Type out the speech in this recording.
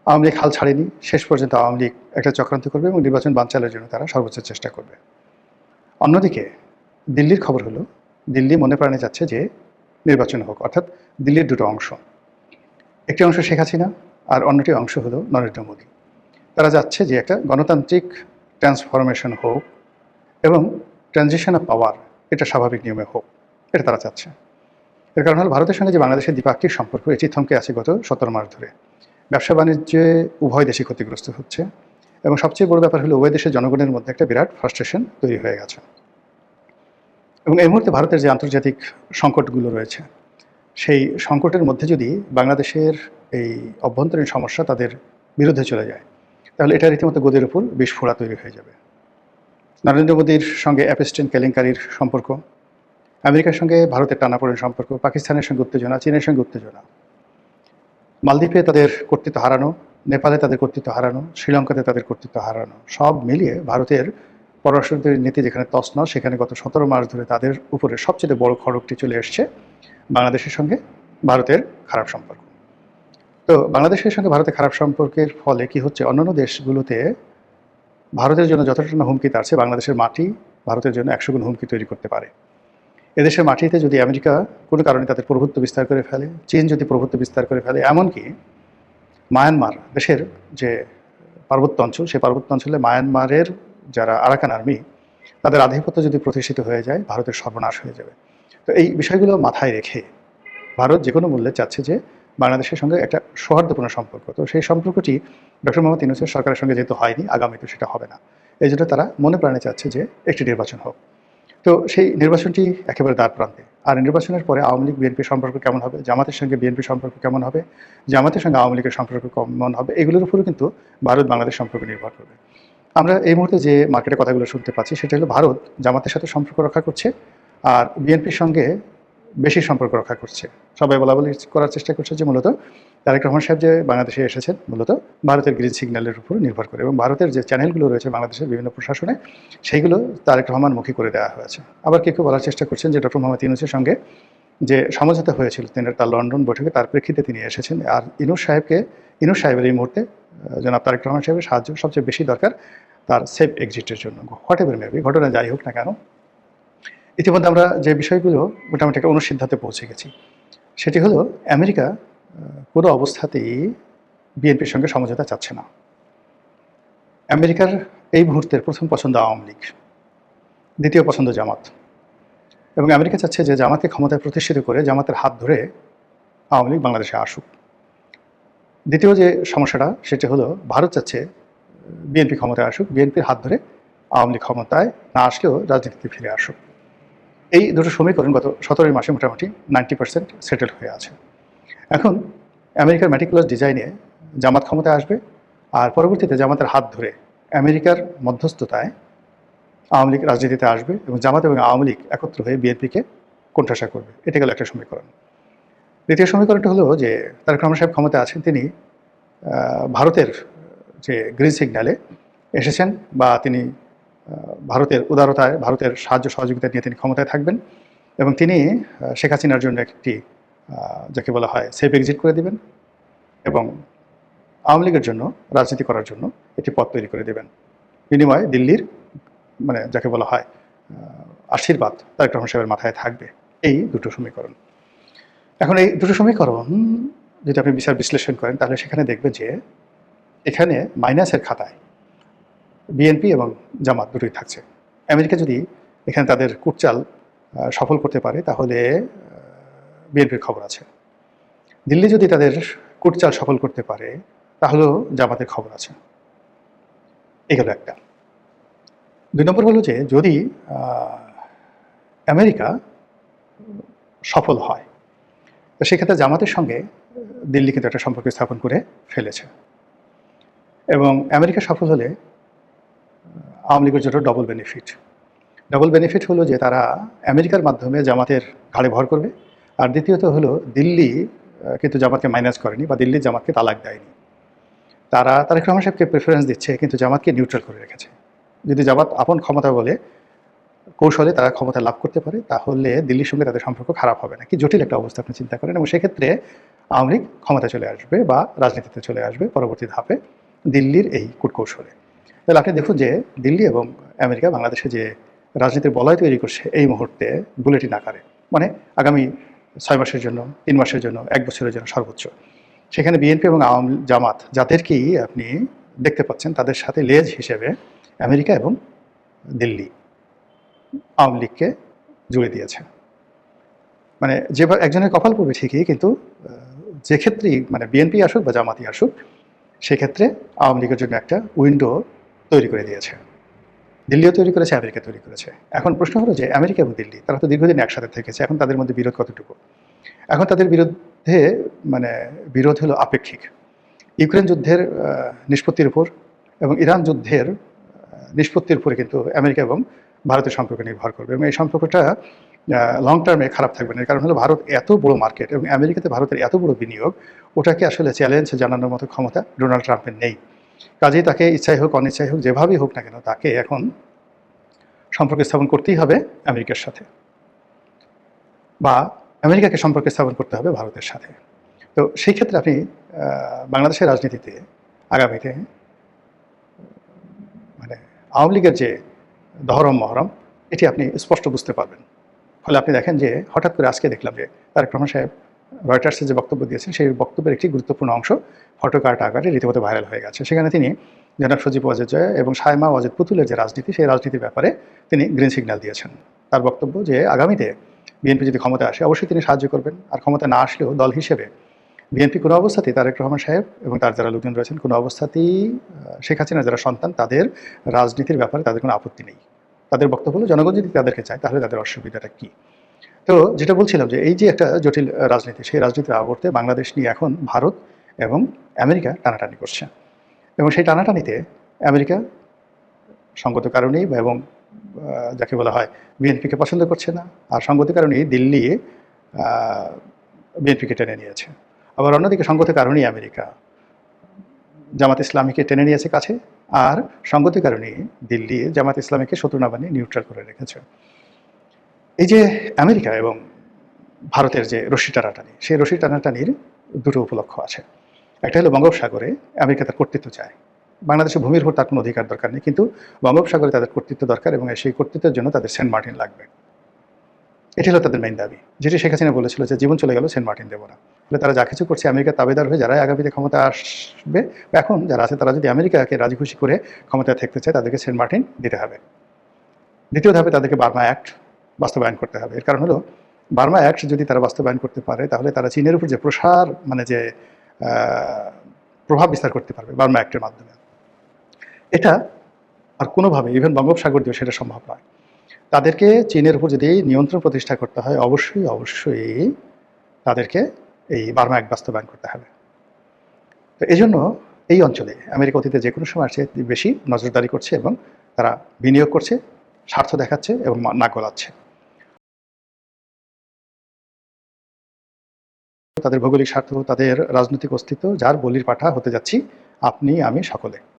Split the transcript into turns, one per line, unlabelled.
আওয়ামী লীগ হাল ছাড়েনি, শেষ পর্যন্ত আওয়ামী লীগ একটা চক্রান্ত করবে এবং নির্বাচন বানচালের জন্য তারা সর্বোচ্চ চেষ্টা করবে। অন্যদিকে দিল্লির খবর হলো, দিল্লি মনে প্রাণে যাচ্ছে যে নির্বাচন হোক, অর্থাৎ দিল্লির দুটো অংশ, একটি অংশ শেখ হাসিনা আর অন্যটি অংশ হলো নরেন্দ্র মোদী। তারা যাচ্ছে যে একটা গণতান্ত্রিক ট্রান্সফরমেশন হোক এবং ট্রানজিশন অফ পাওয়ার এটা স্বাভাবিক নিয়মে হোক, এটা তারা চাচ্ছে। এর কারণ হলো ভারতের সঙ্গে যে বাংলাদেশের দ্বিপাক্ষিক সম্পর্ক এটি থমকে আছে গত 17 মাস ধরে। ব্যবসা বাণিজ্যে উভয় দেশই ক্ষতিগ্রস্ত হচ্ছে এবং সবচেয়ে বড় ব্যাপার হলো উভয় দেশের জনগণের মধ্যে একটা বিরাট ফ্রাস্ট্রেশন তৈরি হয়ে গেছে। এবং এই মুহূর্তে ভারতের যে আন্তর্জাতিক সংকটগুলো রয়েছে, সেই সংকটের মধ্যে যদি বাংলাদেশের এই অভ্যন্তরীণ সমস্যা তাদের বিরুদ্ধে চলে যায়, তাহলে এটা রীতিমতো গদির উপর বিস্ফোরা তৈরি হয়ে যাবে। নরেন্দ্র মোদীর সঙ্গে অ্যাপেস্টেন কেলেঙ্কারির সম্পর্ক, আমেরিকার সঙ্গে ভারতের টানাপোড়েন সম্পর্ক, পাকিস্তানের সঙ্গে উত্তেজনা, চীনের সঙ্গে উত্তেজনা, মালদ্বীপে তাদের কর্তৃত্ব হারানো, নেপালে তাদের কর্তৃত্ব হারানো, শ্রীলঙ্কাতে তাদের কর্তৃত্ব হারানো, সব মিলিয়ে ভারতের পররাষ্ট্র নীতি যেখানে তছনছ, সেখানে গত 17 মাস ধরে তাদের উপরে সবচেয়ে বড় খড়গটি চলে এসছে বাংলাদেশের সঙ্গে ভারতের খারাপ সম্পর্ক। তো বাংলাদেশের সঙ্গে ভারতের খারাপ সম্পর্কের ফলে কি হচ্ছে, অন্যান্য দেশগুলোতে ভারতের জন্য যতটা না হুমকি, তার চেয়ে বাংলাদেশের মাটি ভারতের জন্য 100 গুণ হুমকি তৈরি করতে পারে। এদেশের মাটিতে যদি আমেরিকা কোনো কারণে তাদের প্রভুত্ব বিস্তার করে ফেলে, চীন যদি প্রভুত্ব বিস্তার করে ফেলে, এমনকি মায়ানমার দেশের যে পার্বত্য অঞ্চল, সেই পার্বত্য অঞ্চলে মায়ানমারের যারা আরাকান আর্মি, তাদের আধিপত্য যদি প্রতিষ্ঠিত হয়ে যায়, ভারতের সর্বনাশ হয়ে যাবে। তো এই বিষয়গুলো মাথায় রেখে ভারত যে কোনো মূল্যে চাচ্ছে যে বাংলাদেশের সঙ্গে একটা সৌহার্দ্যপূর্ণ সম্পর্ক। তো সেই সম্পর্কটি ডক্টর মোহাম্মদ ইউনূসের সরকারের সঙ্গে যেহেতু হয়নি, আগামীতে সেটা হবে না। এই জন্য তারা মনে প্রাণে চাচ্ছে যে একটি নির্বাচন হোক। তো সেই নির্বাচনটি একেবারে দ্বার প্রান্তে। আর নির্বাচনের পরে আওয়ামী লীগ বিএনপির সম্পর্ক কেমন হবে, জামাতের সঙ্গে বিএনপির সম্পর্ক কেমন হবে, জামাতের সঙ্গে আওয়ামী লীগের সম্পর্ক কেমন হবে, এগুলোর উপরও কিন্তু ভারত বাংলাদেশ সম্পর্ক নির্ভর করবে। আমরা এই মুহূর্তে যে মার্কেটে কথাগুলো শুনতে পাচ্ছি, সেটা হলো ভারত জামাতের সাথে সম্পর্ক রক্ষা করছে আর বিএনপির সঙ্গে বেশি সম্পর্ক রক্ষা করছে। সবাই বলাবলি করার চেষ্টা করছে যে মূলত তারেক রহমান সাহেব যে বাংলাদেশে এসেছেন মূলত ভারতের গ্রিন সিগন্যালের উপর নির্ভর করে, এবং ভারতের যে চ্যানেলগুলো রয়েছে বাংলাদেশের বিভিন্ন প্রশাসনে, সেইগুলো তারেক রহমান মুখী করে দেওয়া হয়েছে। আবার কেউ বলার চেষ্টা করছেন যে ডক্টর মোহাম্মদ ইউনূসের সঙ্গে যে সমঝোতা হয়েছিল তিনি তার লন্ডন বৈঠকে, তার প্রেক্ষিতে তিনি এসেছেন। আর ইউনূস সাহেবের এই মুহূর্তে জনাব তারেক রহমান সাহেবের সাহায্য সবচেয়ে বেশি দরকার তার সেফ এক্সিটের জন্য। হোয়াট এভার মেবি, ঘটনা যাই হোক না কেন, ইতিমধ্যে আমরা যে বিষয়গুলো মোটামুটি একটা অনুসিদ্ধান্তে পৌঁছে গেছি, সেটি হলো আমেরিকা কোনো অবস্থাতেই বিএনপির সঙ্গে সমঝোতা চাচ্ছে না। আমেরিকার এই মুহূর্তের প্রথম পছন্দ আওয়ামী লীগ, দ্বিতীয় পছন্দ জামাত, এবং আমেরিকা চাচ্ছে যে জামাতকে ক্ষমতায় প্রতিষ্ঠিত করে জামাতের হাত ধরে আওয়ামী লীগ বাংলাদেশে আসুক। দ্বিতীয় যে সমস্যাটা সেটি হলো ভারত চাচ্ছে বিএনপি ক্ষমতায় আসুক, বিএনপির হাত ধরে আওয়ামী লীগ ক্ষমতায় না আসলেও রাজনীতিতে ফিরে আসুক। এই দুটো সমীকরণ গত 17 মাসে মোটামুটি 90% সেটেল হয়ে আছে। এখন আমেরিকার ম্যাটিকুলাস ডিজাইনে জামাত ক্ষমতায় আসবে আর পরবর্তীতে জামাতের হাত ধরে আমেরিকার মধ্যস্থতায় আওয়ামী লীগ রাজনীতিতে আসবে এবং জামাত এবং আওয়ামী লীগ একত্র হয়ে বিএনপিকে কোণঠাসা করবে। এটা গেল একটা সমীকরণ। দ্বিতীয় সমীকরণটা হলো যে তারেক রহমান সাহেব ক্ষমতায় আছেন, তিনি ভারতের যে গ্রিন সিগন্যালে এসেছেন বা তিনি ভারতের উদারতায়, ভারতের সাহায্য সহযোগিতা নিয়ে তিনি ক্ষমতায় থাকবেন এবং তিনি শেখ হাসিনার জন্য একটি যাকে বলা হয় সেফ এক্সিট করে দেবেন এবং আওয়ামী লীগের জন্য রাজনীতি করার জন্য একটি পথ তৈরি করে দেবেন। বিনিময়ে দিল্লির মানে যাকে বলা হয় আশীর্বাদ তারেক রহমান সাহেবের মাথায় থাকবে। এই দুটো সমীকরণ। এখন এই দুটো সমীকরণ যদি আপনি বিচার বিশ্লেষণ করেন, তাহলে সেখানে দেখবেন যে এখানে মাইনাসের খাতায় বিএনপি এবং জামাত দুটোই থাকছে। আমেরিকা যদি এখানে তাদের কুটচাল সফল করতে পারে, তাহলে বিএনপির খবর আছে। দিল্লি যদি তাদের কুটচাল সফল করতে পারে, তাহলেও জামাতের খবর আছে। এই গেল একটা। 2 নম্বর হলো যে যদি আমেরিকা সফল হয়, তো সেক্ষেত্রে জামাতের সঙ্গে দিল্লি কিন্তু একটা সম্পর্ক স্থাপন করে ফেলেছে, এবং আমেরিকা সফল হলে আওয়ামী লীগের জন্য ডবল বেনিফিট হলো যে তারা আমেরিকার মাধ্যমে জামাতের ঘাড়ে ভর করবে। আর দ্বিতীয়ত হলো দিল্লি কিন্তু জামাতকে মাইনাস করেনি বা দিল্লি জামাতকে তালাক দেয়নি। তারা তারেক রহমান সাহেবকে প্রেফারেন্স দিচ্ছে কিন্তু জামাতকে নিউট্রাল করে রেখেছে। যদি জামাত আপন ক্ষমতা বলে কৌশলে তারা ক্ষমতা লাভ করতে পারে, তাহলে দিল্লির সঙ্গে তাদের সম্পর্ক খারাপ হবে না। কি জটিল একটা অবস্থা আপনি চিন্তা করেন। এবং সেক্ষেত্রে আওয়ামী লীগ ক্ষমতায় চলে আসবে বা রাজনীতিতে চলে আসবে পরবর্তী ধাপে দিল্লির এই কূটকৌশলে। তাহলে আপনি দেখুন যে দিল্লি এবং আমেরিকা বাংলাদেশে যে রাজনীতির বলয় তৈরি করছে এই মুহূর্তে বুলেটিন আকারে, মানে আগামী 6 মাসের জন্য, 3 মাসের জন্য, 1 বছরের জন্য সর্বোচ্চ। সেখানে বিএনপি এবং আওয়ামী জামাত যাদেরকেই আপনি দেখতে পাচ্ছেন তাদের সাথে লেজ হিসেবে আমেরিকা এবং দিল্লি আওয়ামী লীগকে জুড়ে দিয়েছে। মানে যে একজনের কপাল পড়বে ঠিকই, কিন্তু যে ক্ষেত্রেই মানে বিএনপি আসুক বা জামাতি আসুক, সেক্ষেত্রে আওয়ামী লীগের জন্য একটা উইন্ডো তৈরি করে দিয়েছে। দিল্লিও তৈরি করেছে, আমেরিকা তৈরি করেছে। এখন প্রশ্ন হলো যে আমেরিকা এবং দিল্লি তারা তো দীর্ঘদিন একসাথে থেকেছে, এখন তাদের মধ্যে বিরোধ কতটুকু? এখন তাদের বিরুদ্ধে মানে বিরোধ হলো আপেক্ষিক। ইউক্রেন যুদ্ধের নিষ্পত্তির উপর এবং ইরান যুদ্ধের নিষ্পত্তির উপরে কিন্তু আমেরিকা এবং ভারতের সম্পর্ক নির্ভর করবে, এবং এই সম্পর্কটা লং টার্মে খারাপ থাকবে না। কারণ হলো ভারত এত বড় মার্কেট এবং আমেরিকাতে ভারতের এত বড় বিনিয়োগ, ওটাকে আসলে চ্যালেঞ্জ জানানোর মতো ক্ষমতা ডোনাল্ড ট্রাম্পের নেই। কাজেই তাকে ইচ্ছাই হোক অনিচ্ছাই হোক, যেভাবেই হোক না কেন, তাকে এখন সম্পর্ক স্থাপন করতেই হবে আমেরিকার সাথে, বা আমেরিকাকে সম্পর্ক স্থাপন করতে হবে ভারতের সাথে। তো সেই ক্ষেত্রে আপনি বাংলাদেশের রাজনীতিতে আগামীতে মানে আওয়ামী লীগের যে দহরম মহরম, এটি আপনি স্পষ্ট বুঝতে পারবেন। ফলে আপনি দেখেন যে হঠাৎ করে আজকে দেখলাম যে তারেক রহমান সাহেব রয়টার্সে যে বক্তব্য দিয়েছেন, সেই বক্তব্যের একটি গুরুত্বপূর্ণ অংশ ফটোকার্ট আকারে রীতিমতো ভাইরাল হয়ে গেছে। সেখানে তিনি জনাব সজীব ওয়াজেদ জয় এবং সায়মা ওয়াজেদ পুতুলের যে রাজনীতি, সেই রাজনীতির ব্যাপারে তিনি গ্রিন সিগন্যাল দিয়েছেন। তার বক্তব্য যে আগামীতে বিএনপি যদি ক্ষমতা আসে অবশ্যই তিনি সাহায্য করবেন, আর ক্ষমতা না আসলেও দল হিসেবে বিএনপি কোনো অবস্থাতেই তারেক রহমান সাহেব এবং তার যারা লোকজন রয়েছেন কোনো অবস্থাতেই শেখ হাসিনার যারা সন্তান তাদের রাজনীতির ব্যাপারে তাদের কোনো আপত্তি নেই। তাদের বক্তব্য হলো জনগণ যদি তাদেরকে চায় তাহলে তাদের অসুবিধাটা কী। তো যেটা বলছিলাম যে এই যে একটা জটিল রাজনীতি, সেই রাজনীতির আবর্তে বাংলাদেশ নিয়ে এখন ভারত এবং আমেরিকা টানাটানি করছে, এবং সেই টানাটানিতে আমেরিকা সঙ্গত কারণেই এবং যাকে বলা হয় বিএনপিকে পছন্দ করছে না, আর সঙ্গত কারণেই দিল্লি বিএনপিকে টেনে নিয়েছে। আবার অন্যদিকে সঙ্গত কারণেই আমেরিকা জামাত ইসলামীকে টেনে নিয়েছে কাছে, আর সঙ্গতি কারণেই দিল্লি জামাত ইসলামীকে শত্রু না বানিয়ে নিউট্রাল করে রেখেছে। এই যে আমেরিকা এবং ভারতের যে রশি টানাটানি, সেই রশি টানাটানির দুটো উপলক্ষ আছে। একটা হলো বঙ্গোপসাগরে আমেরিকা তার কর্তৃত্ব চায়, বাংলাদেশের ভূমির উপর তার কোনো অধিকার দরকার নেই, কিন্তু বঙ্গোপসাগরে তাদের কর্তৃত্ব দরকার, এবং সেই কর্তৃত্বের জন্য তাদের সেন্ট মার্টিন লাগবে। এটি হলো তাদের মেইন দাবি, যেটি শেখ হাসিনা বলেছিল যে জীবন চলে গেল সেন্ট মার্টিন দেবো না। ফলে তারা যা কিছু করছে আমেরিকার তাবেদার হয়ে, যারা আগামীতে ক্ষমতা আসবে বা এখন যারা আছে তারা যদি আমেরিকাকে রাজি খুশি করে ক্ষমতায় থাকতে চায় তাদেরকে সেন্ট মার্টিন দিতে হবে। দ্বিতীয় ধাপে তাদেরকে বার্মা অ্যাক্ট বাস্তবায়ন করতে হবে। এর কারণ হলো বার্মা অ্যাক্ট যদি তারা বাস্তবায়ন করতে পারে তাহলে তারা চীনের উপর যে প্রসার মানে যে প্রভাব বিস্তার করতে পারবে বার্মা অ্যাক্টের মাধ্যমে, এটা আর কোনোভাবে ইভেন বঙ্গোপসাগর দিয়েও সেটা সম্ভব নয়। তাদেরকে চীনের উপর যদি নিয়ন্ত্রণ প্রতিষ্ঠা করতে হয় অবশ্যই অবশ্যই তাদেরকে এই বার্মা অ্যাক্ট বাস্তবায়ন করতে হবে। তো এই জন্য এই অঞ্চলে আমেরিকা অতীতে যে কোনো সময় চেয়ে বেশি নজরদারি করছে, এবং তারা বিনিয়োগ করছে, স্বার্থ দেখাচ্ছে এবং নাক গলাচ্ছে। তাদের ভৌগোলিক স্বার্থ, তাদের রাজনৈতিক অস্তিত্ব, যার বলির পাঠা হতে যাচ্ছি আপনি আমি সকলে।